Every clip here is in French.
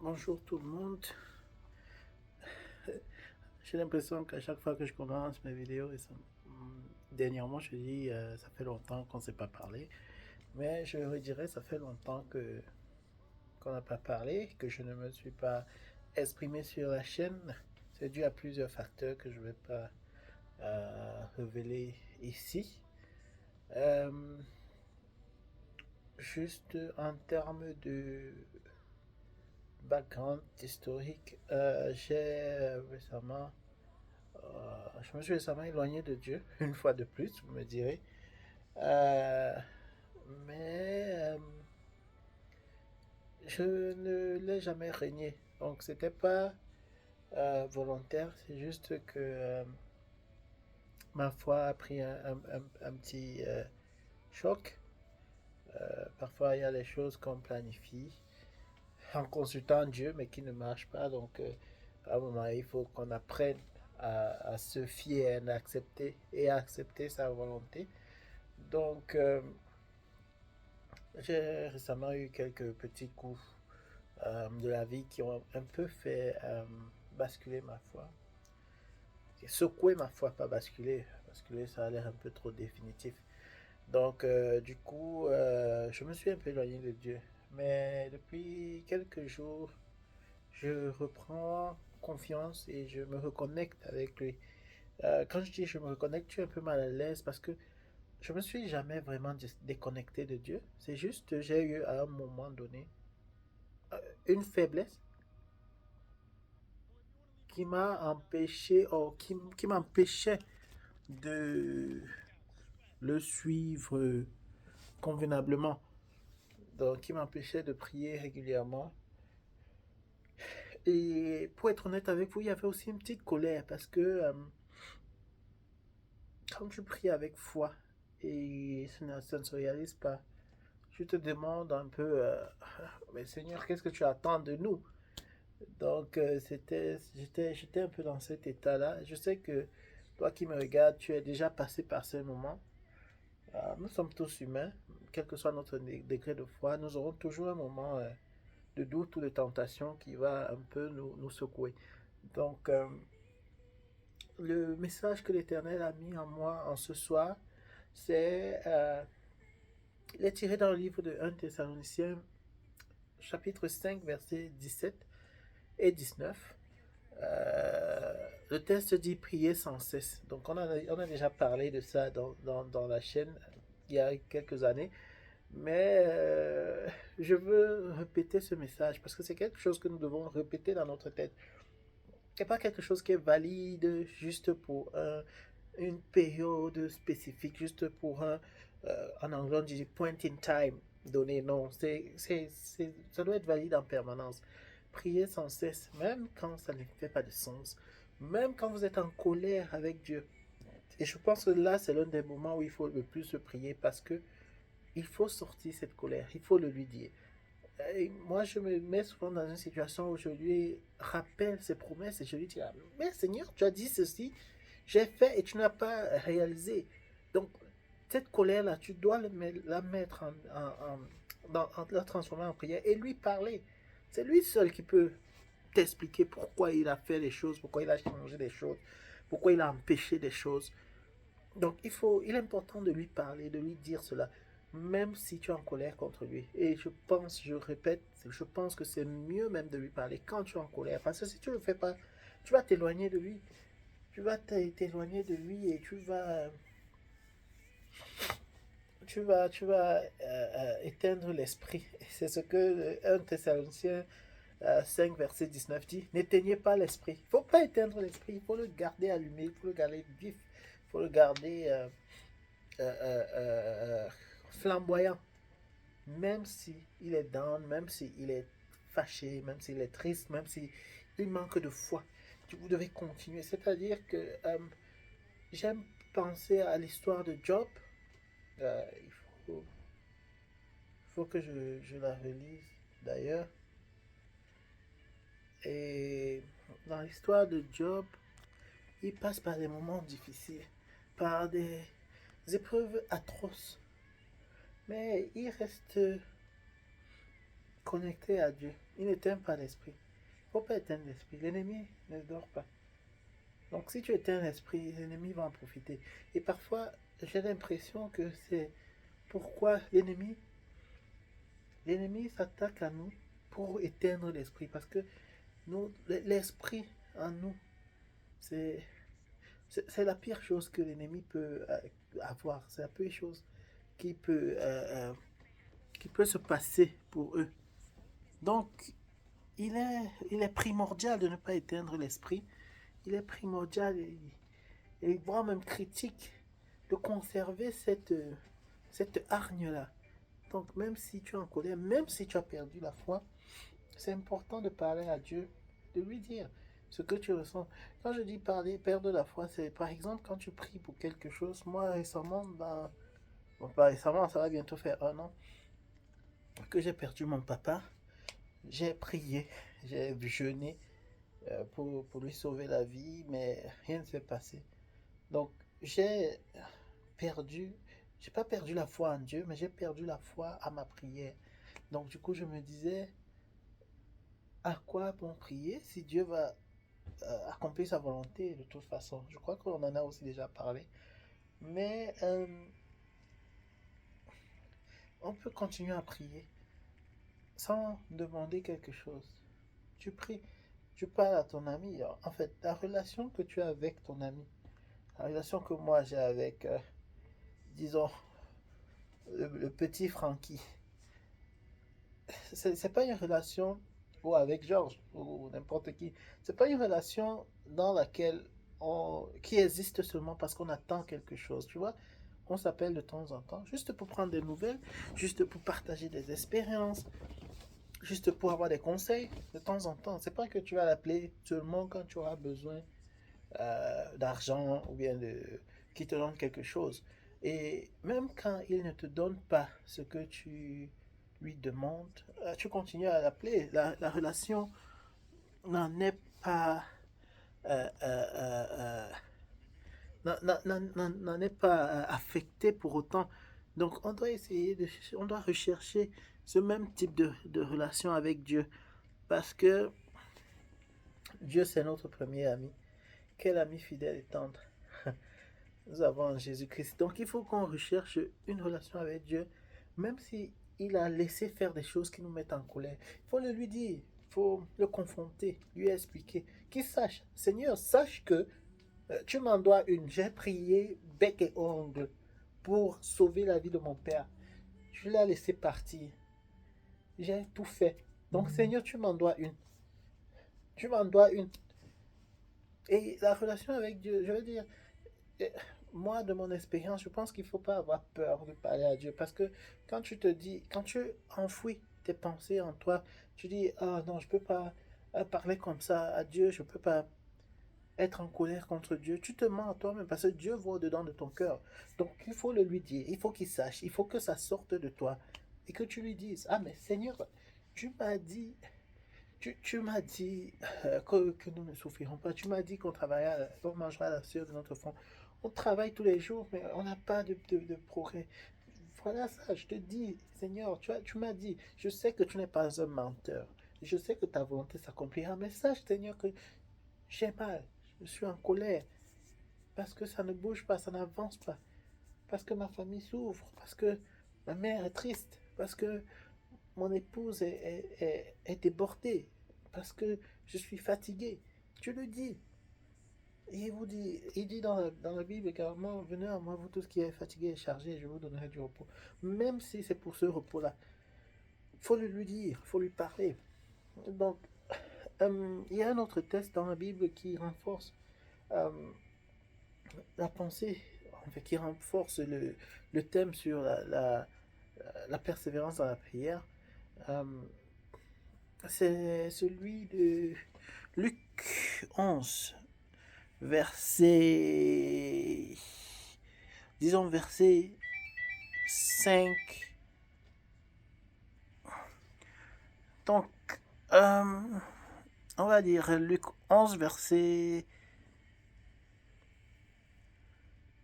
Bonjour tout le monde. J'ai l'impression qu'à chaque fois que je commence mes vidéos, dernièrement je dis ça fait longtemps qu'on ne s'est pas parlé, mais je redirais ça fait longtemps que qu'on n'a pas parlé, que je ne me suis pas exprimé sur la chaîne. C'est dû à plusieurs facteurs que je ne vais pas révéler ici. Euh, Juste en termes de background historique, je me suis récemment éloigné de Dieu, une fois de plus, vous me direz. Euh, mais je ne l'ai jamais régné. Donc, c'était pas volontaire, c'est juste que ma foi a pris un petit choc. Parfois, il y a des choses qu'on planifie en consultant Dieu, mais qui ne marchent pas. Donc, à un moment, il faut qu'on apprenne à se fier, à accepter sa volonté. Donc, j'ai récemment eu quelques petits coups de la vie qui ont un peu fait basculer ma foi. Secouer ma foi, pas basculer. Basculer, ça a l'air un peu trop définitif. Donc, du coup, je me suis un peu éloigné de Dieu. Mais depuis quelques jours, je reprends confiance et je me reconnecte avec lui. Quand je dis je me reconnecte, je suis un peu mal à l'aise parce que je me suis jamais vraiment déconnecté de Dieu. C'est juste, j'ai eu à un moment donné une faiblesse qui m'a empêché, qui m'empêchait de le suivre convenablement. Donc, qui m'empêchait de prier régulièrement. Et pour être honnête avec vous, il y avait aussi une petite colère parce que quand tu pries avec foi et ça ne se réalise pas, tu te demandes un peu, mais Seigneur, qu'est-ce que tu attends de nous? Donc, j'étais un peu dans cet état-là. Je sais que toi qui me regardes, tu es déjà passé par ce moment. Nous sommes tous humains, quel que soit notre degré de foi, nous aurons toujours un moment de doute ou de tentation qui va un peu nous secouer. Donc, le message que l'Éternel a mis en moi en ce soir, c'est, il est tiré dans le livre de 1 Thessaloniciens, chapitre 5, versets 17 et 19. Le texte dit prier sans cesse. Donc, on a déjà parlé de ça dans la chaîne il y a quelques années. Mais je veux répéter ce message parce que c'est quelque chose que nous devons répéter dans notre tête. Ce n'est pas quelque chose qui est valide juste pour une période spécifique, juste pour en anglais on dit point in time donné. Non, ça doit être valide en permanence. Priez sans cesse, même quand ça ne fait pas de sens, même quand vous êtes en colère avec Dieu. Et je pense que là, c'est l'un des moments où il faut le plus se prier parce que il faut sortir cette colère, il faut le lui dire. Et moi, je me mets souvent dans une situation où je lui rappelle ses promesses et je lui dis, ah, mais Seigneur, tu as dit ceci, j'ai fait et tu n'as pas réalisé. Donc, cette colère-là, tu dois la mettre la transformer en prière et lui parler. C'est lui seul qui peut t'expliquer pourquoi il a fait les choses, pourquoi il a changé les choses, pourquoi il a empêché des choses. Donc il est important de lui parler, de lui dire cela, même si tu es en colère contre lui. Et je répète, je pense que c'est mieux même de lui parler quand tu es en colère. Parce que si tu ne le fais pas, tu vas t'éloigner de lui. Tu vas t'éloigner de lui et tu vas éteindre l'esprit. C'est ce que 1 Thessaloniciens 5, verset 19 dit. N'éteignez pas l'esprit. Il ne faut pas éteindre l'esprit, il faut le garder allumé, il faut le garder vif, il faut le garder euh, euh, euh, flamboyant, même si il est down, même si il est fâché, même s'il est triste, même si il manque de foi. Vous devez continuer. C'est-à-dire que j'aime penser à l'histoire de Job. Il faut que je la relise d'ailleurs. Et dans l'histoire de Job, il passe par des moments difficiles, par des épreuves atroces. Mais connecté à Dieu. Il n'éteint pas l'esprit. Il ne faut pas éteindre l'esprit. L'ennemi ne dort pas. Donc si tu éteins l'esprit, l'ennemi va en profiter. Et parfois, j'ai l'impression que c'est pourquoi l'ennemi s'attaque à nous pour éteindre l'esprit. Parce que l'esprit en nous, c'est c'est la pire chose que l'ennemi peut avoir. C'est la pire chose qui peut, euh, euh, qui peut se passer pour eux. Donc, il est primordial de ne pas éteindre l'esprit. Il est primordial et voire même critique de conserver cette hargne-là. Donc, même si tu es en colère, même si tu as perdu la foi, c'est important de parler à Dieu, de lui dire ce que tu ressens. Quand je dis parler, perdre la foi, c'est par exemple quand tu pries pour quelque chose. Moi, récemment, bon, pas récemment, ça va bientôt faire 1 an que j'ai perdu mon papa. J'ai prié, j'ai jeûné pour lui sauver la vie, mais rien ne s'est passé. Donc, j'ai perdu, j'ai pas perdu la foi en Dieu, mais j'ai perdu la foi à ma prière. Donc, du coup, je me disais, à quoi bon prier si Dieu va accomplir sa volonté de toute façon. Je crois qu'on en a aussi déjà parlé. Mais on peut continuer à prier sans demander quelque chose. Tu pries, tu parles à ton ami. En fait, la relation que tu as avec ton ami, la relation que moi j'ai avec, disons, le petit Francky, c'est pas une relation ou avec Georges ou n'importe qui. C'est pas une relation dans laquelle qui existe seulement parce qu'on attend quelque chose. Tu vois, on s'appelle de temps en temps juste pour prendre des nouvelles, juste pour partager des expériences, juste pour avoir des conseils de temps en temps. C'est pas que tu vas l'appeler seulement quand tu auras besoin d'argent ou bien qui te donne quelque chose. Et même quand il ne te donne pas ce que tu lui demandes, tu continues à l'appeler. La relation n'en est pas euh, euh, euh, n'en est pas affectée pour autant. Donc on doit on doit rechercher ce même type de relation avec Dieu parce que Dieu c'est notre premier ami. Quel ami fidèle et tendre nous avons en Jésus-Christ. Donc il faut qu'on recherche une relation avec Dieu, même si il a laissé faire des choses qui nous mettent en colère. Il faut le lui dire, il faut le confronter, lui expliquer, qu'il sache, Seigneur, sache que tu m'en dois une. J'ai prié bec et ongle pour sauver la vie de mon père. Je l'ai laissé partir. J'ai tout fait. Donc Seigneur, tu m'en dois une. Tu m'en dois une. Et la relation avec Dieu, je veux dire, moi, de mon expérience, je pense qu'il ne faut pas avoir peur de parler à Dieu. Parce que quand tu te dis, quand tu enfouis tes pensées en toi, tu dis, ah non, je ne peux pas parler comme ça à Dieu, je ne peux pas être en colère contre Dieu. Tu te mens à toi-même parce que Dieu voit au-dedans de ton cœur. Donc, il faut le lui dire, il faut qu'il sache, il faut que ça sorte de toi. Et que tu lui dises, ah mais Seigneur, tu m'as dit tu m'as dit que nous ne souffrirons pas. Tu m'as dit qu'on mangera la sueur de notre front. On travaille tous les jours, mais on n'a pas de progrès. Voilà ça, je te dis, Seigneur, tu m'as dit, je sais que tu n'es pas un menteur. Je sais que ta volonté s'accomplira, mais sache, Seigneur, que j'ai mal. Je suis en colère. Parce que ça ne bouge pas, ça n'avance pas. Parce que ma famille souffre. Parce que ma mère est triste. Parce que mon épouse est débordée parce que je suis fatigué. Tu le dis. Et il dit dans la Bible également, venez à moi, vous tous qui êtes fatigués et chargés, je vous donnerai du repos. Même si c'est pour ce repos-là, il faut le lui dire, il faut lui parler. Donc, il y a un autre texte dans la Bible qui renforce euh, la pensée, en fait, qui renforce le thème sur la persévérance dans la prière. Euh, C'est celui de Luc 11, verset, disons verset 5. Donc, euh, on va dire Luc 11, verset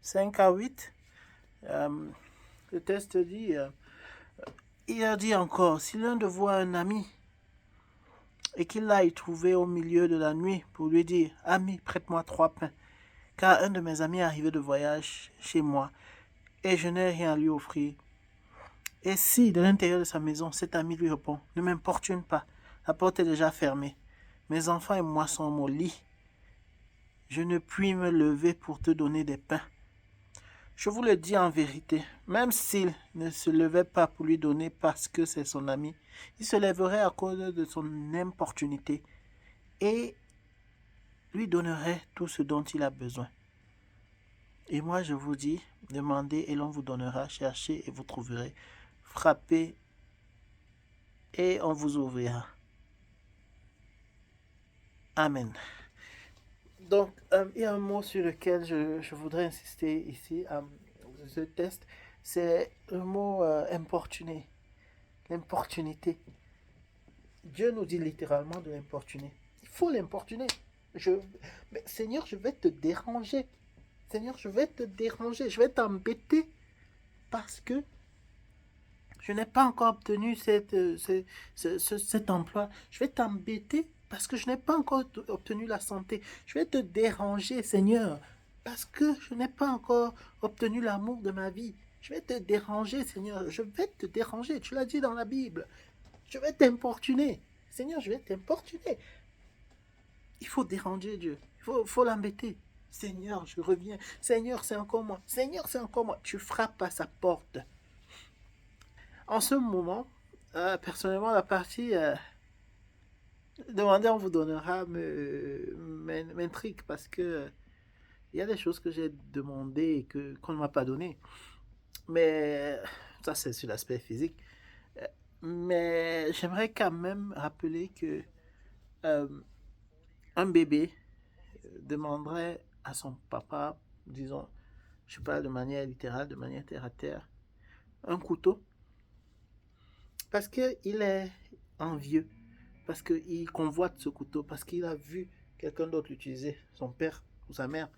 5 à 8. Le texte dit, Il a dit encore, si l'un de vous a un ami et qu'il l'aille trouver au milieu de la nuit pour lui dire, ami, prête-moi 3 pains, car un de mes amis est arrivé de voyage chez moi et je n'ai rien à lui offrir. Et si, de l'intérieur de sa maison, cet ami lui répond, ne m'importune pas, la porte est déjà fermée, mes enfants et moi sommes au lit, je ne puis me lever pour te donner des pains. Je vous le dis en vérité, même s'il ne se levait pas pour lui donner parce que c'est son ami, il se lèverait à cause de son importunité et lui donnerait tout ce dont il a besoin. Et moi je vous dis, demandez et l'on vous donnera, cherchez et vous trouverez, frappez et on vous ouvrira. Amen. Donc, il y a un mot sur lequel je voudrais insister ici, ce test, c'est le mot importuné, l'importunité. Dieu nous dit littéralement de l'importuner. Il faut l'importuner. Mais Seigneur, je vais te déranger. Seigneur, je vais te déranger. Je vais t'embêter parce que je n'ai pas encore obtenu cet emploi. Je vais t'embêter parce que je n'ai pas encore obtenu la santé. Je vais te déranger, Seigneur, parce que je n'ai pas encore obtenu l'amour de ma vie. Je vais te déranger, Seigneur. Je vais te déranger. Tu l'as dit dans la Bible. Je vais t'importuner. Seigneur, je vais t'importuner. Il faut déranger Dieu. Il faut l'embêter. Seigneur, je reviens. Seigneur, c'est encore moi. Seigneur, c'est encore moi. Tu frappes à sa porte. En ce moment, personnellement, la partie demander on vous donnera m'intrigue parce que il y a des choses que j'ai demandées et qu'on ne m'a pas donné. Mais ça, c'est sur l'aspect physique. Mais j'aimerais quand même rappeler que euh, un bébé demanderait à son papa, disons, je sais pas de manière littérale, de manière terre à terre, un couteau parce qu'il est envieux, parce qu'il convoite ce couteau, parce qu'il a vu quelqu'un d'autre l'utiliser, son père ou sa mère.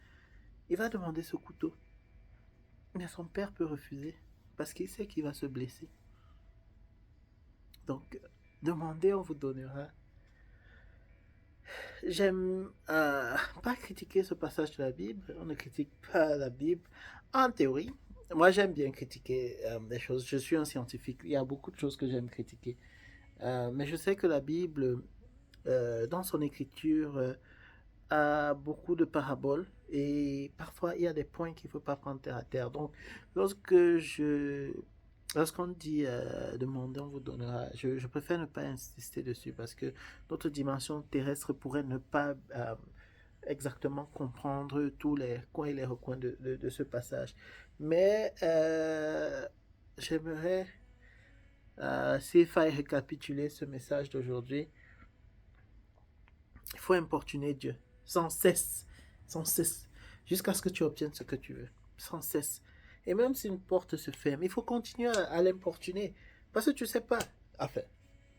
Il va demander ce couteau. Mais son père peut refuser parce qu'il sait qu'il va se blesser. Donc, demandez, on vous donnera. J'aime pas critiquer ce passage de la Bible. On ne critique pas la Bible. En théorie, moi j'aime bien critiquer des choses. Je suis un scientifique. Il y a beaucoup de choses que j'aime critiquer. Mais je sais que la Bible, dans son écriture, a beaucoup de paraboles. Et parfois, il y a des points qu'il ne faut pas prendre terre à terre. Donc, lorsqu'on dit demander, on vous donnera, je préfère ne pas insister dessus parce que notre dimension terrestre pourrait ne pas exactement comprendre tous les coins et les recoins de ce passage. Mais j'aimerais, s'il fallait récapituler ce message d'aujourd'hui, il faut importuner Dieu sans cesse, jusqu'à ce que tu obtiennes ce que tu veux, sans cesse. Et même si une porte se ferme, il faut continuer à l'importuner, parce que tu ne sais pas. Enfin,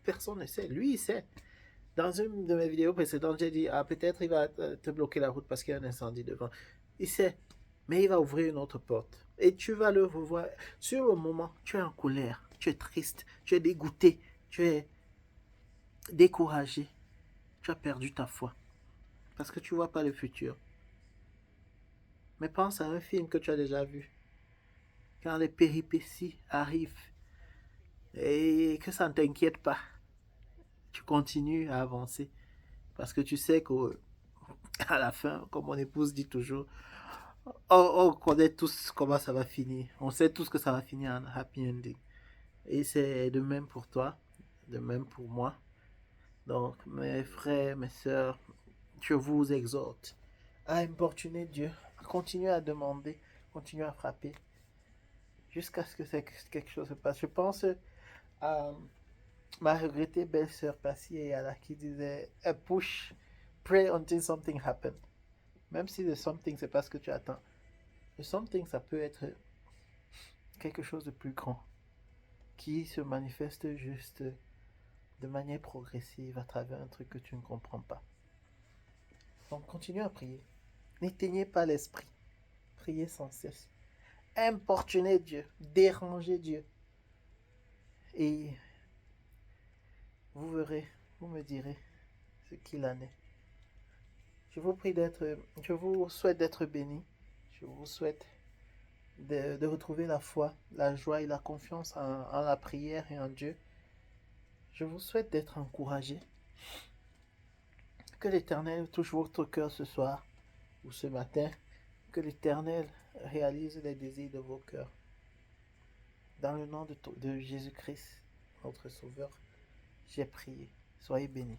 personne ne sait. Lui, il sait. Dans une de mes vidéos précédentes, j'ai dit, ah, peut-être il va te bloquer la route parce qu'il y a un incendie devant. Il sait, mais il va ouvrir une autre porte. Et tu vas le revoir. Sur le moment, tu es en colère, tu es triste, tu es dégoûté, tu es découragé, tu as perdu ta foi. Parce que tu ne vois pas le futur. Mais pense à un film que tu as déjà vu. Quand les péripéties arrivent et que ça ne t'inquiète pas, tu continues à avancer. Parce que tu sais qu'à la fin, comme mon épouse dit toujours, on connaît tous comment ça va finir. On sait tous que ça va finir en happy ending. Et c'est de même pour toi, de même pour moi. Donc, mes frères, mes sœurs, je vous exhorte à importuner Dieu, à continuer à demander, continuer à frapper, jusqu'à ce que quelque chose se passe. Je pense à ma regrettée belle-sœur Passy et Yala qui disait push, pray until something happens. Même si le something, c'est pas ce que tu attends. Le something, ça peut être quelque chose de plus grand qui se manifeste juste de manière progressive à travers un truc que tu ne comprends pas. Donc, continuez à prier. N'éteignez pas l'esprit. Priez sans cesse. Importunez Dieu. Dérangez Dieu. et vous verrez, vous me direz ce qu'il en est. Je vous souhaite d'être béni. Je vous souhaite de retrouver la foi, la joie et la confiance en la prière et en Dieu. Je vous souhaite d'être encouragé. Que l'Éternel touche votre cœur ce soir ou ce matin. Que l'Éternel réalise les désirs de vos cœurs. Dans le nom de Jésus-Christ, notre Sauveur, j'ai prié. Soyez bénis.